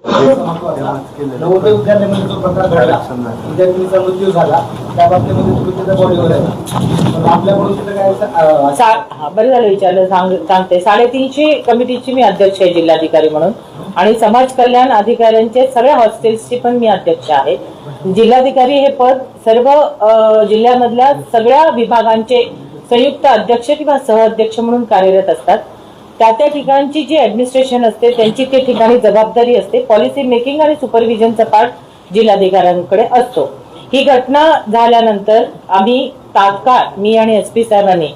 नवोदय विद्यालयामध्ये जो प्रकार घडला, विद्यार्थ्यांचा मृत्यू झाला, त्या बाबतीमध्ये तुम्ही तिथे बॉडीवर आहे, आपल्याकडून तिथे काय बरं झालं विचारलं, सांगते. 350 कमिटीची मी अध्यक्ष आहे जिल्हाधिकारी म्हणून, आणि समाज कल्याण अधिकाऱ्यांचे सगळ्या हॉस्टेल्सची पण मी अध्यक्ष आहे. जिल्हाधिकारी हे पद सर्व जिल्ह्यामधल्या सगळ्या विभागांचे संयुक्त अध्यक्ष किंवा सहअध्यक्ष म्हणून कार्यरत असतात. त्या ठिकाणची जी ऍडमिनिस्ट्रेशन असते त्यांची ते ठिकाणी जबाबदारी असते. पॉलिसी मेकिंग आणि सुपरविजनचा पार्ट जिल्हाधिकाऱ्यांकडे असतो. ही घटना झाल्यानंतर आम्ही तात्काळ, मी आणि SP साहेबांनी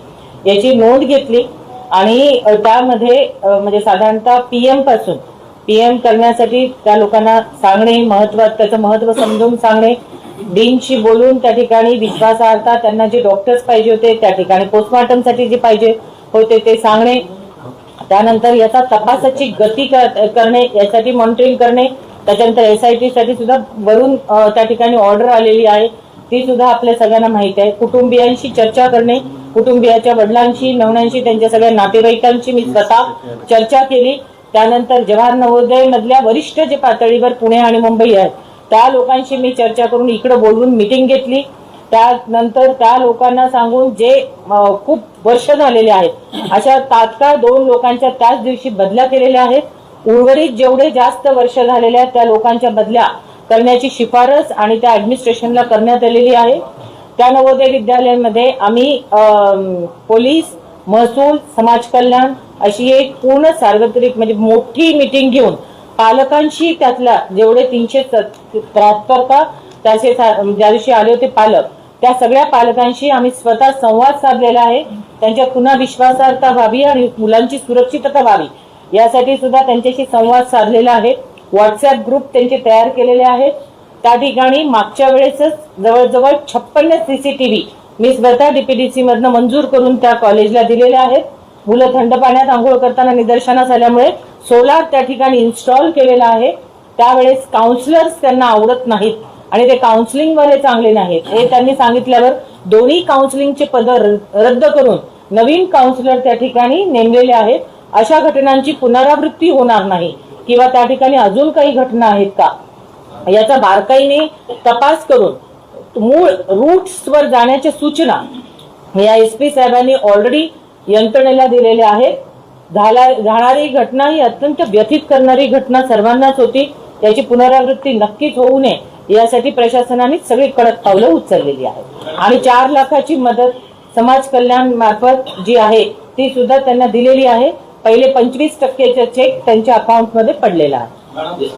याची नोंद घेतली आणि त्यामध्ये म्हणजे साधारणतः PM करण्यासाठी त्या लोकांना सांगणे, त्याचं महत्व समजून सांगणे, डीनशी बोलून त्या ठिकाणी विश्वासार्हता, त्यांना जे डॉक्टर्स पाहिजे होते त्या ठिकाणी पोस्टमॉर्टमसाठी जे पाहिजे होते ते सांगणे, त्यानंतर याचा तपासाची गती करणे, यासाठी मॉनिटरिंग करणे, त्याच्यानंतर SIT साठी सुद्धा वरून त्या ठिकाणी ऑर्डर आलेली आहे, ती सुद्धा आपल्या सगळ्यांना माहिती आहे. कुटुंबियांशी चर्चा करणे, कुटुंबियाच्या वडिलांशी, मेवण्यांशी, त्यांच्या सगळ्या नातेवाईकांशी मी स्वतः चर्चा केली. त्यानंतर जवाहर नवोदय मधल्या वरिष्ठ जे पातळीवर पुणे आणि मुंबई आहेत त्या लोकांशी मी चर्चा करून इकडे बोलवून मीटिंग घेतली. त्यानंतर त्या लोकांना सांगून जे खूप वर्ष झालेले आहेत अशा तात्काळ 2 लोकांच्या त्याच दिवशी बदल्या केलेल्या आहेत. उर्वरित जेवढे जास्त वर्ष झालेले आहेत त्या लोकांच्या बदल्या करण्याची शिफारस आणि त्या ऍडमिनिस्ट्रेशनला करण्यात आलेली आहे. त्या नवोदय विद्यालयामध्ये आम्ही पोलीस, महसूल, समाज कल्याण अशी एक पूर्ण सार्वत्रिक म्हणजे मोठी मीटिंग घेऊन पालकांशी, त्यातल्या जेवढे 373 का त्याचे ज्या दिवशी आले होते पालक, त्या सगळ्या पालकांशी आम्ही स्वतः संवाद साधलेला आहे. त्यांच्या पुन्हा विश्वासार्हता व्हावी आणि मुलांची सुरक्षितता व्हावी यासाठी सुद्धा त्यांच्याशी संवाद साधलेला आहे. व्हॉट्सअप ग्रुप त्यांचे तयार केलेले आहेत. त्या ठिकाणी मागच्या वेळेसच जवळजवळ 56 CCTV मी स्वतः DPDC मधनं मंजूर करून त्या कॉलेजला दिलेल्या आहेत. मुलं थंड पाण्यात आंघोळ करताना निदर्शनास आल्यामुळे सोलार त्या ठिकाणी इन्स्टॉल केलेला आहे. त्यावेळेस काउन्सिलर्स त्यांना आवडत नाहीत आणि ते काउन्सिलिंग वाले चांगले नाहीत हे त्यांनी सांगितल्यावर दोन्ही काउन्सिलिंगचे पद रद्द करून नवीन काउन्सिलर त्या ठिकाणी नेमलेले आहेत. अशा घटनांची पुनरावृत्ती होणार नाही किंवा त्या ठिकाणी अजून काही घटना आहेत का याचा बारकाईने तपास करून मूळ रूट्सवर जाण्याच्या सूचना या SP साहेबांनी ऑलरेडी यंत्रणेला दिलेल्या आहेत. जाणारी घटना ही अत्यंत व्यथित करणारी घटना सर्वांनाच होती. त्याची पुनरावृत्ती नक्कीच होऊ नये यासाठी प्रशासनाने सगळी कडक पावलं उचललेली आहेत आणि 4 लाखाची मदत समाज कल्याण मार्फत जी आहे ती सुद्धा त्यांना दिलेली आहे. पहिले 25% चेक त्यांच्या अकाउंटमध्ये पडलेला आहे.